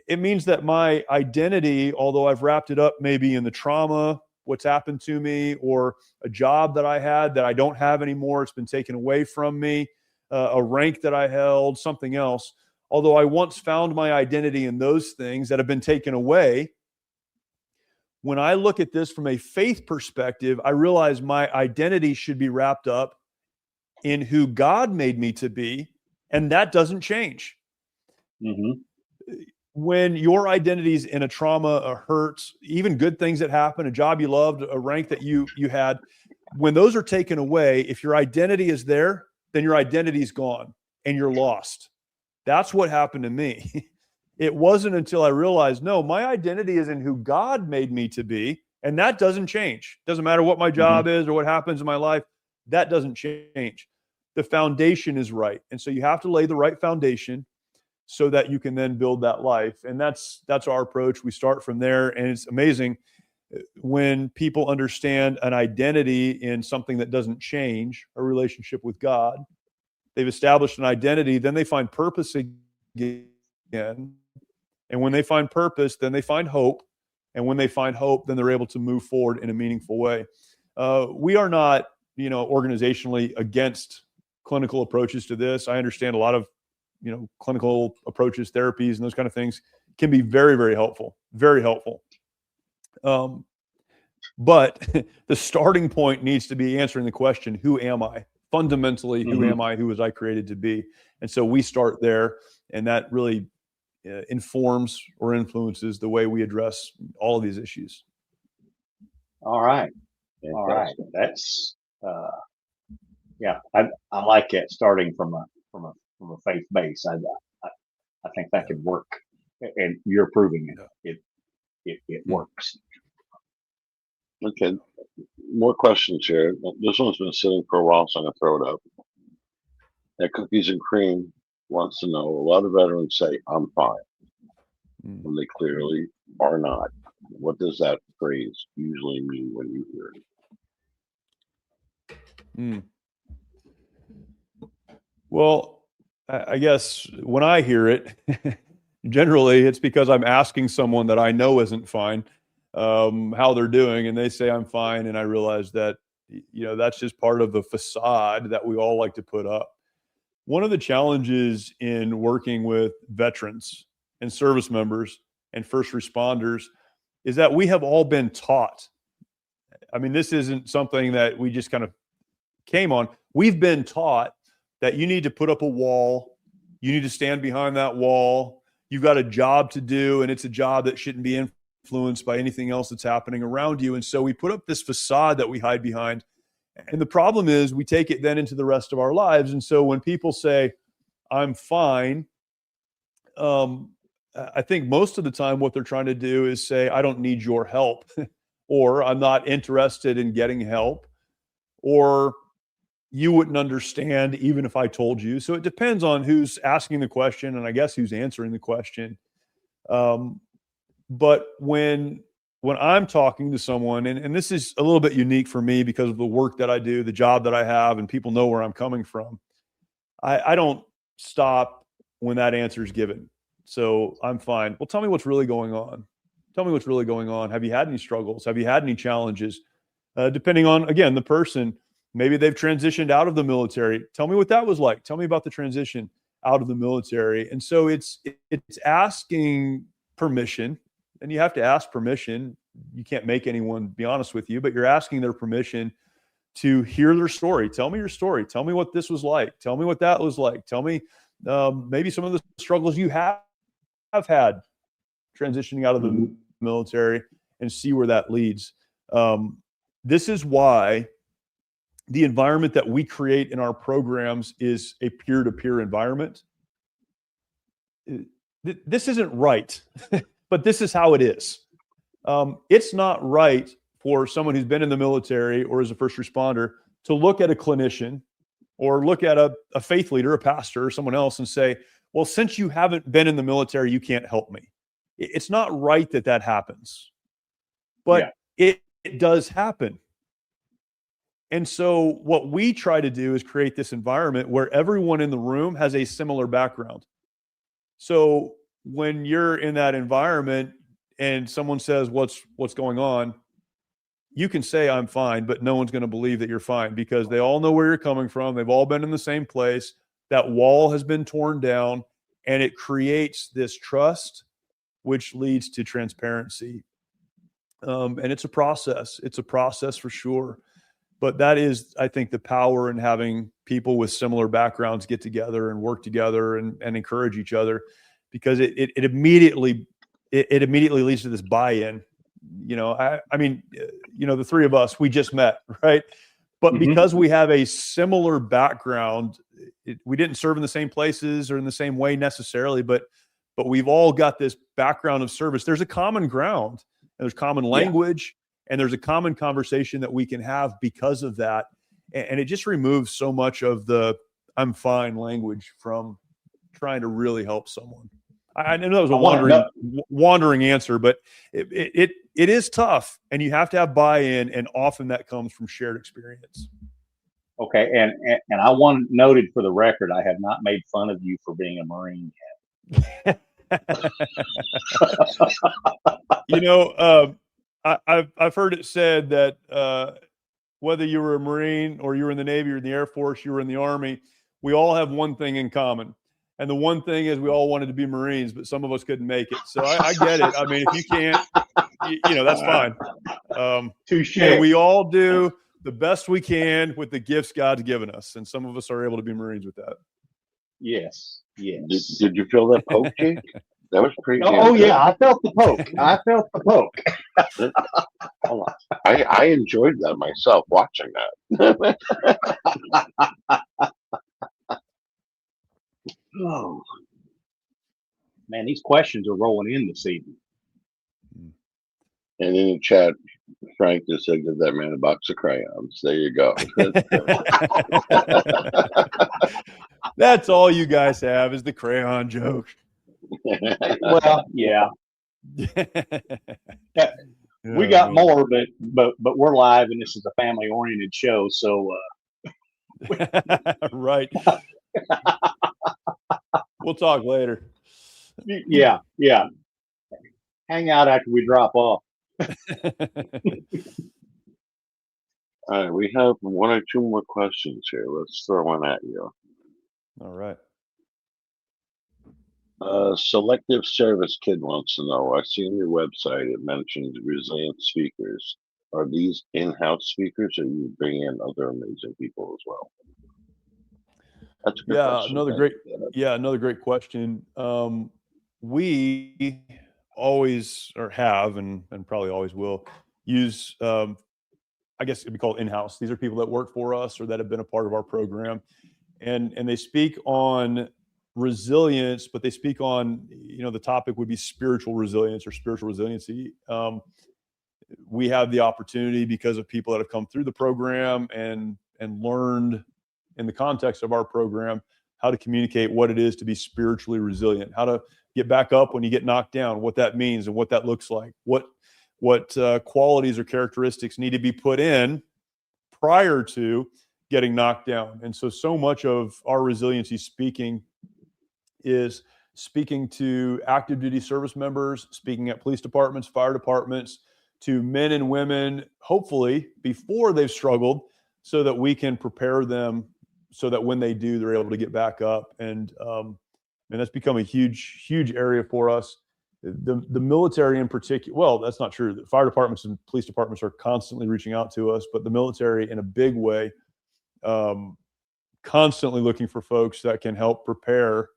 It means that my identity, although I've wrapped it up maybe in the trauma, what's happened to me, or a job that I had that I don't have anymore, it's been taken away from me, a rank that I held, something else. Although I once found my identity in those things that have been taken away, when I look at this from a faith perspective, I realize my identity should be wrapped up in who God made me to be, and that doesn't change. When your identity's in a trauma, a hurt, even good things that happen, a job you loved, a rank that you had, when those are taken away, if your identity is there, then your identity's gone and you're lost. That's what happened to me. It wasn't until I realized, no, my identity is in who God made me to be, and that doesn't change. Doesn't matter what my job is or what happens in my life, that doesn't change. The foundation is right. And so you have to lay the right foundation so that you can then build that life. And that's our approach. We start from there. And it's amazing when people understand an identity in something that doesn't change, a relationship with God. They've established an identity, then they find purpose again. And when they find purpose, then they find hope. And when they find hope, then they're able to move forward in a meaningful way. We are not, organizationally against clinical approaches to this. I understand a lot of, clinical approaches, therapies, and those kind of things can be very, very helpful, very helpful. But the starting point needs to be answering the question, who am I? Fundamentally, who am I? Who was I created to be? And so we start there, and that really informs or influences the way we address all of these issues. All right. All right. That's I like it, starting from a faith base. I think that could work, and you're proving it. It works. Okay. More questions here. This one's been sitting for a while, so I'm going to throw it up. That Cookies and Cream wants to know, a lot of veterans say, I'm fine, when they clearly are not. What does that phrase usually mean when you hear it? Well, I guess when I hear it, generally it's because I'm asking someone that I know isn't fine how they're doing, and they say I'm fine, and I realize that that's just part of the facade that we all like to put up. One of the challenges in working with veterans and service members and first responders is that we have all been taught. I mean, this isn't something that we just kind of came on. We've been taught that you need to put up a wall, you need to stand behind that wall, you've got a job to do, and it's a job that shouldn't be influenced by anything else that's happening around you. And so we put up this facade that we hide behind. And the problem is we take it then into the rest of our lives. And so when people say, I'm fine, I think most of the time what they're trying to do is say, I don't need your help, or I'm not interested in getting help, or you wouldn't understand even if I told you. So it depends on who's asking the question, and I guess who's answering the question. But when I'm talking to someone, and this is a little bit unique for me because of the work that I do, the job that I have, and people know where I'm coming from, I don't stop when that answer is given. So I'm fine. Well, tell me what's really going on. Tell me what's really going on. Have you had any struggles? Have you had any challenges? Depending on, again, the person, maybe they've transitioned out of the military. Tell me what that was like. Tell me about the transition out of the military. And so it's asking permission, and you have to ask permission. You can't make anyone be honest with you, but you're asking their permission to hear their story. Tell me your story. Tell me what this was like. Tell me what that was like. Tell me maybe some of the struggles you have had transitioning out of the military, and see where that leads. This is why the environment that we create in our programs is a peer-to-peer environment. This isn't right, but this is how it is. It's not right for someone who's been in the military or as a first responder to look at a clinician or look at a faith leader, a pastor, or someone else and say, well, since you haven't been in the military, you can't help me. It's not right that happens, but it does happen. And so what we try to do is create this environment where everyone in the room has a similar background. So when you're in that environment and someone says, what's going on, you can say, I'm fine, but no one's going to believe that you're fine because they all know where you're coming from. They've all been in the same place. That wall has been torn down, and it creates this trust, which leads to transparency. And it's a process. It's a process for sure. But that is, I think, the power in having people with similar backgrounds get together and work together and encourage each other, because it immediately leads to this buy-in. I mean, the three of us, we just met, right? But because we have a similar background, we didn't serve in the same places or in the same way necessarily, but we've all got this background of service. There's a common ground, and there's common language, and there's a common conversation that we can have because of that. And it just removes so much of the I'm fine language from trying to really help someone. I know that was a wandering answer, but it is tough, and you have to have buy-in, and often that comes from shared experience. Okay, and I want noted for the record, I have not made fun of you for being a Marine yet. You know, I've heard it said that whether you were a Marine or you were in the Navy or in the Air Force, you were in the Army, we all have one thing in common. And the one thing is we all wanted to be Marines, but some of us couldn't make it. So I get it. I mean, if you can't, you know, that's fine. Touche. And we all do the best we can with the gifts God's given us. And some of us are able to be Marines with that. Yes. Did you feel that poke, Jake? That was pretty. Oh yeah, I felt the poke. I felt the poke. I enjoyed that myself watching that. Oh man, these questions are rolling in this evening. And in the chat, Frank just said, "Give that man a box of crayons." There you go. That's all you guys have is the crayon joke. Well, yeah. We got more, but we're live and this is a family oriented show, so right. We'll talk later. Yeah. Hang out after we drop off. All right, we have one or two more questions here. Let's throw one at you. All right. Selective Service Kid wants to know, I see on your website it mentioned resilient speakers. Are these in-house speakers, or you bring in other amazing people as well? That's a good question. Another great question. We always or have and probably always will use I guess it'd be called in-house. These are people that work for us or that have been a part of our program, and they speak on resilience, but they speak on, you know, the topic would be spiritual resilience or spiritual resiliency. We have the opportunity because of people that have come through the program and learned in the context of our program how to communicate what it is to be spiritually resilient, how to get back up when you get knocked down, what that means and what that looks like, what qualities or characteristics need to be put in prior to getting knocked down. And so much of our resiliency speaking is speaking to active duty service members, speaking at police departments, fire departments, to men and women, hopefully before they've struggled, so that we can prepare them so that when they do, they're able to get back up. And that's become a huge area for us. The military in particular, well, that's not true. The fire departments and police departments are constantly reaching out to us, but the military in a big way, constantly looking for folks that can help prepare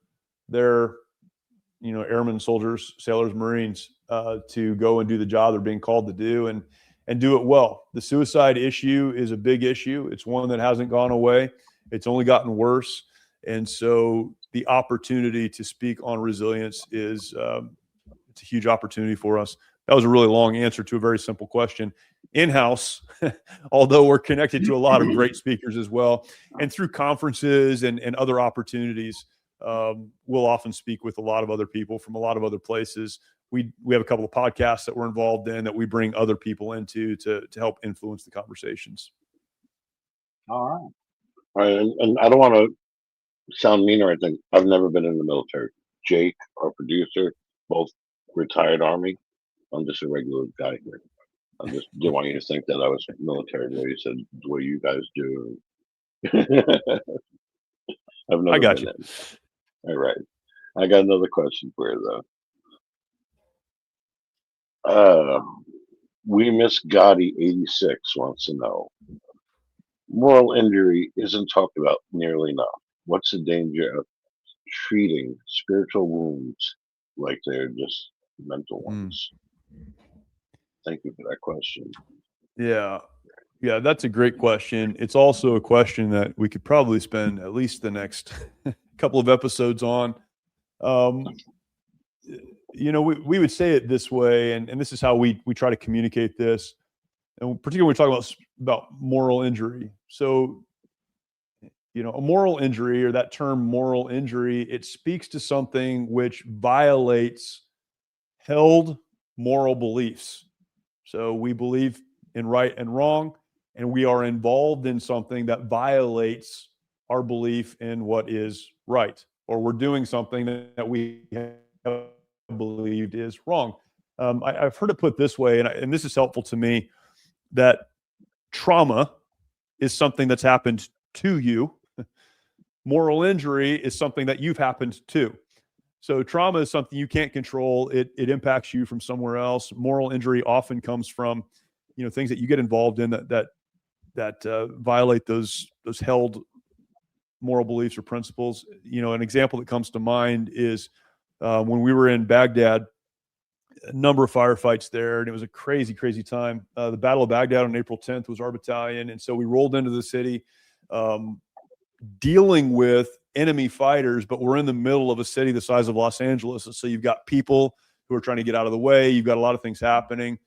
their, you know, airmen, soldiers, sailors, Marines, to go and do the job they're being called to do and do it well. The suicide issue is a big issue. It's one that hasn't gone away. It's only gotten worse. And so the opportunity to speak on resilience is it's a huge opportunity for us. That was a really long answer to a very simple question. In-house, although we're connected to a lot of great speakers as well, and through conferences and other opportunities, we'll often speak with a lot of other people from a lot of other places. We have a couple of podcasts that we're involved in that we bring other people into to help influence the conversations. All right. And I don't want to sound mean or anything. I've never been in the military. Jake, our producer, both retired Army. I'm just a regular guy here. I just didn't want you to think that I was military the way you said, the way you guys do. I got you. All right. I got another question for you, though. We Miss Gotti 86 wants to know. Moral injury isn't talked about nearly enough. What's the danger of treating spiritual wounds like they're just mental ones? Thank you for that question. Yeah, that's a great question. It's also a question that we could probably spend at least the next couple of episodes on. You know, we would say it this way, and this is how we try to communicate this, and particularly when we talk about moral injury. So, you know, a moral injury, or that term moral injury, it speaks to something which violates held moral beliefs. So we believe in right and wrong, and we are involved in something that violates our belief in what is right, or we're doing something that we have believed is wrong. I've heard it put this way, and this is helpful to me, that trauma is something that's happened to you. Moral injury is something that you've happened to. So trauma is something you can't control. It impacts you from somewhere else. Moral injury often comes from, things that you get involved in that violate those held moral beliefs or principles. An example that comes to mind is when we were in Baghdad, a number of firefights there, and it was a crazy, crazy time. The Battle of Baghdad on April 10th was our battalion, and so we rolled into the city dealing with enemy fighters, but we're in the middle of a city the size of Los Angeles, and so you've got people who are trying to get out of the way. You've got a lot of things happening.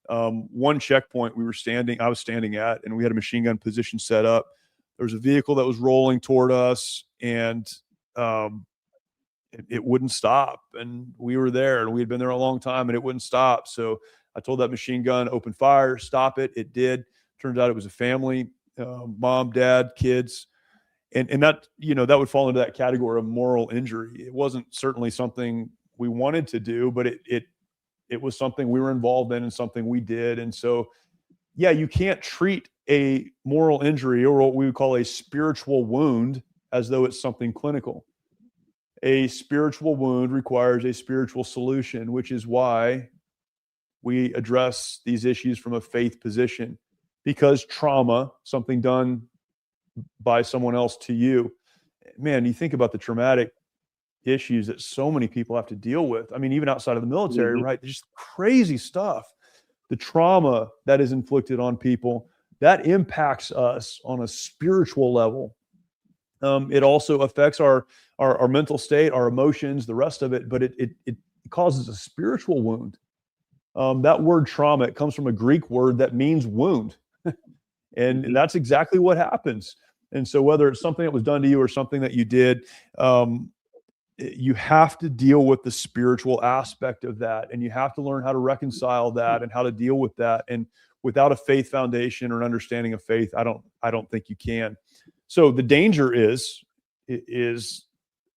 One checkpoint I was standing at, and we had a machine gun position set up. There was a vehicle that was rolling toward us, and it wouldn't stop. And we were there, and we had been there a long time, and it wouldn't stop. So I told that machine gun, open fire, stop it. It did. Turns out it was a family, mom, dad, kids. And that, that would fall into that category of moral injury. It wasn't certainly something we wanted to do, but it was something we were involved in and something we did. And so, yeah, you can't treat a moral injury, or what we would call a spiritual wound, as though it's something clinical. A spiritual wound requires a spiritual solution, which is why we address these issues from a faith position, because trauma, something done by someone else to you, man, you think about the traumatic issues that so many people have to deal with. I mean, even outside of the military, right? There's just crazy stuff. The trauma that is inflicted on people, that impacts us on a spiritual level. It also affects our mental state, our emotions, the rest of it, but it causes a spiritual wound. That word trauma, it comes from a Greek word that means wound. And that's exactly what happens. And so whether it's something that was done to you or something that you did, you have to deal with the spiritual aspect of that. And you have to learn how to reconcile that and how to deal with that. And without a faith foundation or an understanding of faith, I don't think you can. So the danger is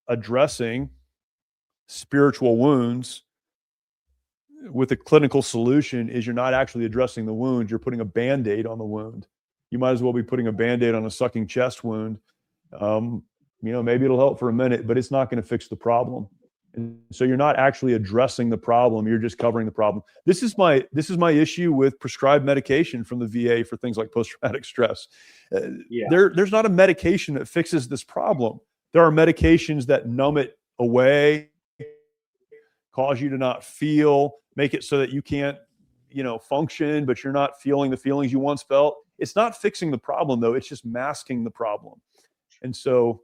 addressing spiritual wounds with a clinical solution is you're not actually addressing the wound. You're putting a Band-Aid on the wound. You might as well be putting a Band-Aid on a sucking chest wound. Maybe it'll help for a minute, but it's not going to fix the problem. And so you're not actually addressing the problem. You're just covering the problem. This is my issue with prescribed medication from the VA for things like post-traumatic stress. There's not a medication that fixes this problem. There are medications that numb it away, cause you to not feel, make it so that you can't, function, but you're not feeling the feelings you once felt. It's not fixing the problem, though. It's just masking the problem. And so,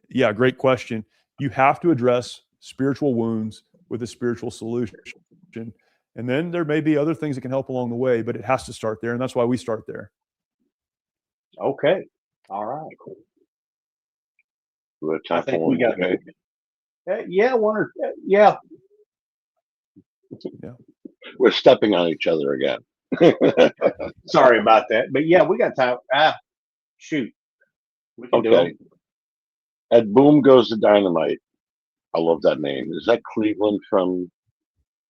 yeah, great question. You have to address spiritual wounds with a spiritual solution. And then there may be other things that can help along the way, but it has to start there. And that's why we start there. Okay. All right. We're time for we got okay. Yeah. We're stepping on each other again. Sorry about that. But yeah, we got time. Shoot. We can do Okay. it. At Boom Goes the Dynamite. I love that name. Is that Cleveland from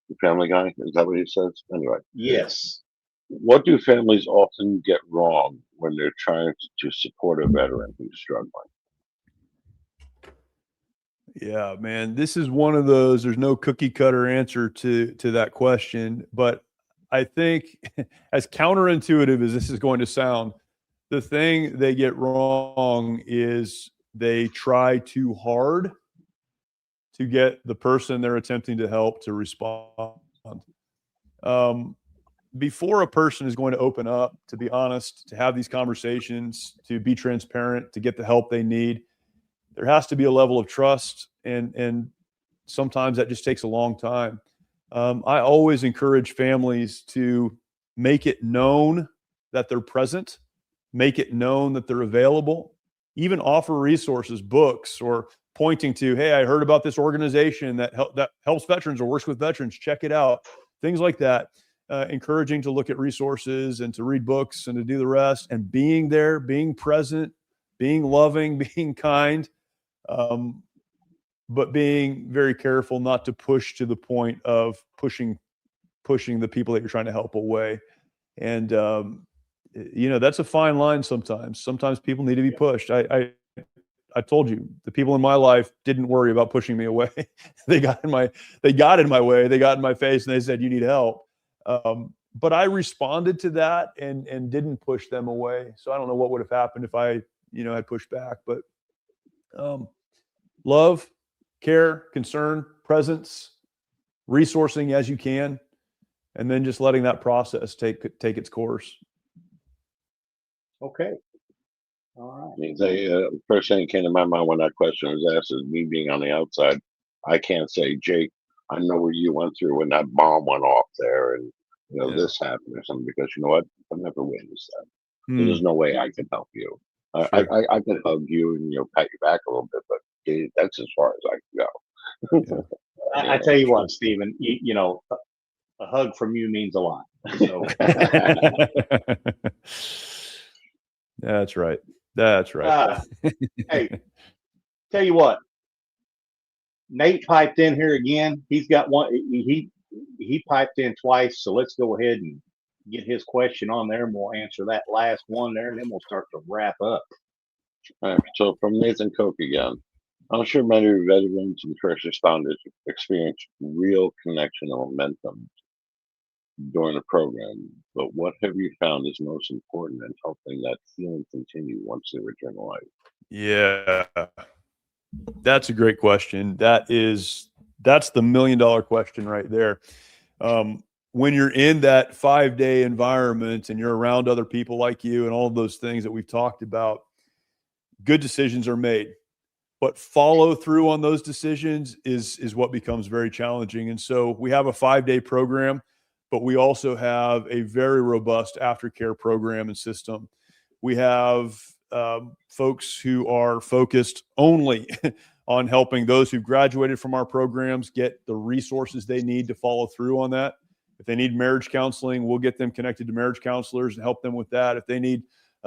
the Family Guy? Is that what he says? Anyway. Yes. What do families often get wrong when they're trying to support a veteran who's struggling? Yeah, man, this is one of those, there's no cookie cutter answer to that question, but I think as counterintuitive as this is going to sound, the thing they get wrong is they try too hard to get the person they're attempting to help to respond. Before a person is going to open up, to be honest, to have these conversations, to be transparent, to get the help they need, there has to be a level of trust, and sometimes that just takes a long time. I always encourage families to make it known that they're present, make it known that they're available, even offer resources, books, or pointing to, hey, I heard about this organization that helps veterans or works with veterans, check it out, things like that. Encouraging to look at resources and to read books and to do the rest, and being there, being present, being loving, being kind. but being very careful not to push to the point of pushing the people that you're trying to help away. And, that's a fine line sometimes. Sometimes people need to be pushed. I told you, the people in my life didn't worry about pushing me away. They got in my way, they got in my face, and they said, "You need help." But I responded to that and didn't push them away. So I don't know what would have happened if I, had pushed back. But love, care, concern, presence, resourcing as you can, and then just letting that process take its course. Okay. All right. First thing that came to my mind when that question was asked is me being on the outside. I can't say, Jake, I know what you went through when that bomb went off there and this happened or something, because you know what? I've never witnessed that. There's no way I can help you. Sure. I can hug you and pat your back a little bit, but that's as far as I can go. I tell you what, Stephen, a hug from you means a lot. So. That's right. That's right. Hey, tell you what, Nate piped in here again. He's got one. He piped in twice. So let's go ahead and get his question on there, and we'll answer that last one there, and then we'll start to wrap up. All right. So from Nathan Koch again. I'm sure many veterans and first responders experience real connection and momentum during the program, but what have you found is most important in helping that feeling continue once they return to life? Yeah, that's a great question. That's the $1 million question right there. When you're in that 5-day environment and you're around other people like you and all of those things that we've talked about, good decisions are made, but follow through on those decisions is what becomes very challenging. And so we have a 5-day program, but we also have a very robust aftercare program and system. We have folks who are focused only on helping those who've graduated from our programs get the resources they need to follow through on that. If they need marriage counseling, we'll get them connected to marriage counselors and help them with that. If they need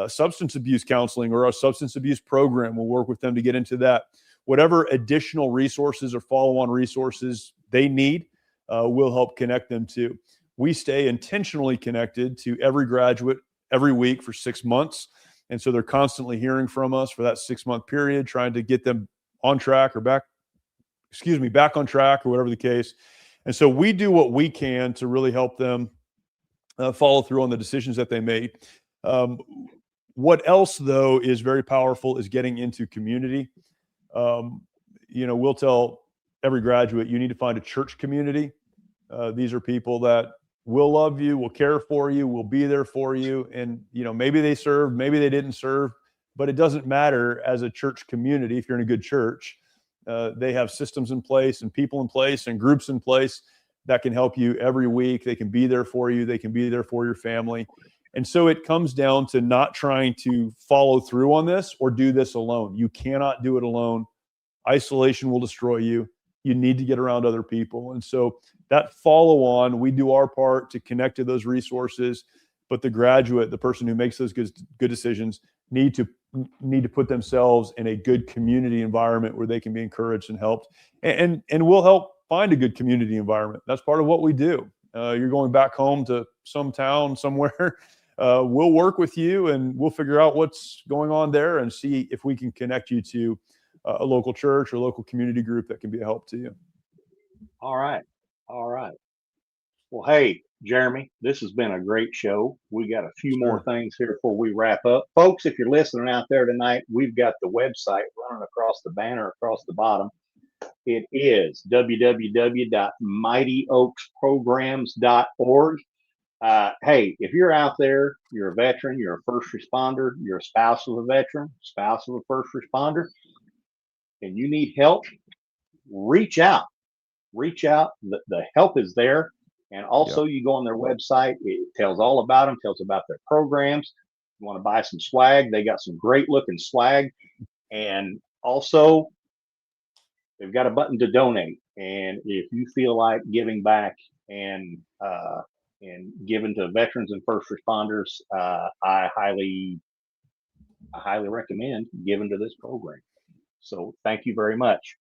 substance abuse counseling or a substance abuse program, we'll work with them to get into that. Whatever additional resources or follow-on resources they need, we'll help connect them to. We stay intentionally connected to every graduate every week for 6 months. And so they're constantly hearing from us for that 6-month period, trying to get them on track or back on track or whatever the case. And so we do what we can to really help them follow through on the decisions that they made. What else, though, is very powerful is getting into community. We'll tell every graduate, you need to find a church community. These are people that will love you, will care for you, will be there for you. And, maybe they served, maybe they didn't serve, but it doesn't matter as a church community. If you're in a good church, they have systems in place and people in place and groups in place that can help you every week. They can be there for you. They can be there for your family. And so it comes down to not trying to follow through on this or do this alone. You cannot do it alone. Isolation will destroy you. You need to get around other people. And so that follow on, we do our part to connect to those resources, but the graduate, the person who makes those good decisions, need to put themselves in a good community environment where they can be encouraged and helped. And we'll help find a good community environment. That's part of what we do. You're going back home to some town somewhere. We'll work with you and we'll figure out what's going on there and see if we can connect you to a local church or local community group that can be a help to you. All right. Well, hey, Jeremy, this has been a great show. We got a few more things here before we wrap up. Folks, if you're listening out there tonight, we've got the website running across the banner across the bottom. It is www.mightyoaksprograms.org. Hey, if you're out there, you're a veteran, you're a first responder, you're a spouse of a veteran, spouse of a first responder, and you need help, reach out. The help is there. And also you go on their website. It tells all about them, tells about their programs. You want to buy some swag. They got some great looking swag. And also they've got a button to donate. And if you feel like giving back and giving to veterans and first responders, I highly recommend giving to this program. So thank you very much.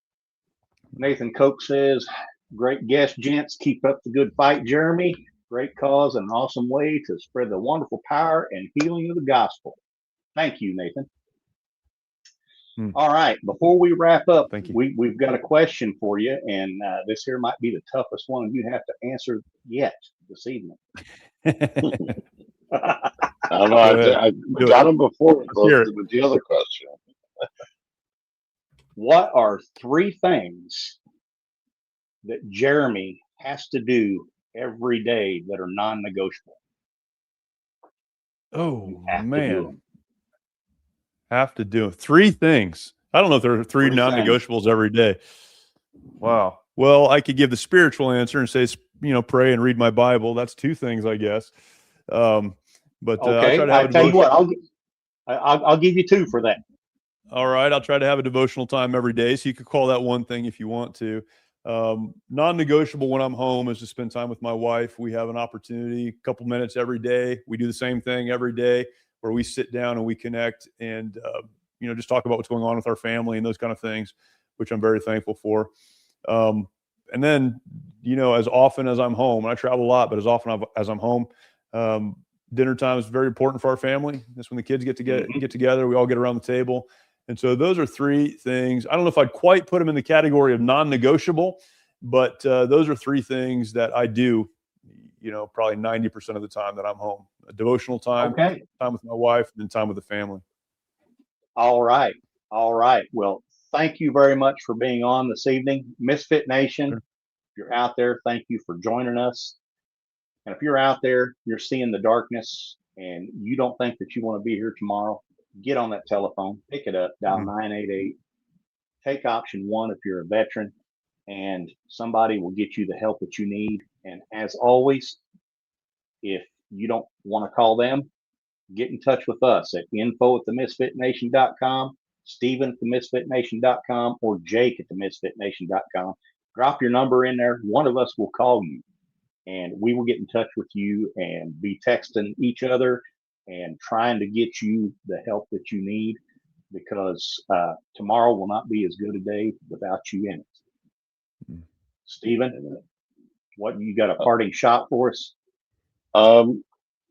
Nathan Koch says, great guest, gents. Keep up the good fight, Jeremy. Great cause and an awesome way to spread the wonderful power and healing of the gospel. Thank you, Nathan. All right. Before we wrap up, we've got a question for you, and this here might be the toughest one you have to answer yet this evening. I don't know. I got him before with the other question. What are 3 things that Jeremy has to do every day that are non-negotiable? Oh, man. Have to do 3 things. I don't know if there are 3 non-negotiables every day. Wow. Well, I could give the spiritual answer and say, pray and read my Bible. That's 2 things, I guess. But okay. I'll tell you what, I'll give you 2 for that. All right. I'll try to have a devotional time every day. So you could call that one thing if you want to. Non-negotiable when I'm home is to spend time with my wife. We have an opportunity, a couple minutes every day. We do the same thing every day where we sit down and we connect and, just talk about what's going on with our family and those kind of things, which I'm very thankful for. And then, as often as I'm home, and I travel a lot, but as often as I'm home, dinner time is very important for our family. That's when the kids get together. We all get around the table. And so those are 3 things. I don't know if I'd quite put them in the category of non-negotiable, but those are 3 things that I do, probably 90% of the time that I'm home. A devotional time, time with my wife, and then time with the family. All right. Well, thank you very much for being on this evening. Misfit Nation, if you're out there, thank you for joining us. And if you're out there, you're seeing the darkness, and you don't think that you want to be here tomorrow, get on that telephone, pick it up, dial 988, take option 1 if you're a veteran, and somebody will get you the help that you need. And as always, if you don't want to call them, get in touch with us at info@themisfitnation.com, Steven@themisfitnation.com, or Jake@themisfitnation.com. Drop your number in there. One of us will call you, and we will get in touch with you and be texting each other and trying to get you the help that you need, because tomorrow will not be as good a day without you in it. Steven, what you got a parting shot for us?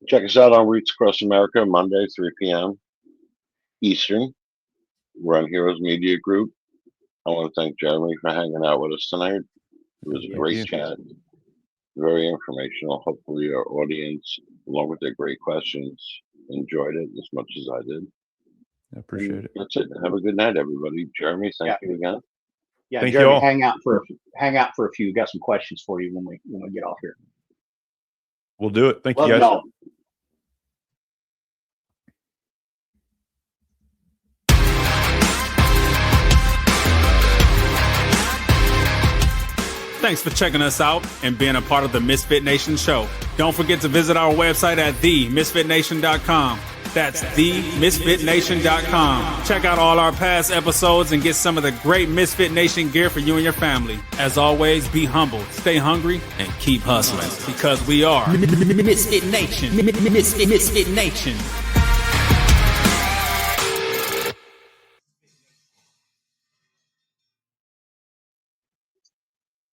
Check us out on Roots Across America, Monday, 3 p.m. Eastern. We're on Heroes Media Group. I want to thank Jeremy for hanging out with us tonight. It was a great chat. Very informational. Hopefully our audience, along with their great questions, enjoyed it as much as I did. I appreciate it. That's it. Have a good night, everybody. Jeremy, thank you again. Yeah, thank Jeremy, hang out for a few. Got some questions for you when we get off here. We'll do it. Thank you, guys. Y'all. Thanks for checking us out and being a part of the Misfit Nation show. Don't forget to visit our website at themisfitnation.com. That's themisfitnation.com. Check out all our past episodes and get some of the great Misfit Nation gear for you and your family. As always, be humble, stay hungry, and keep hustling, because we are Misfit Nation. Misfit Nation.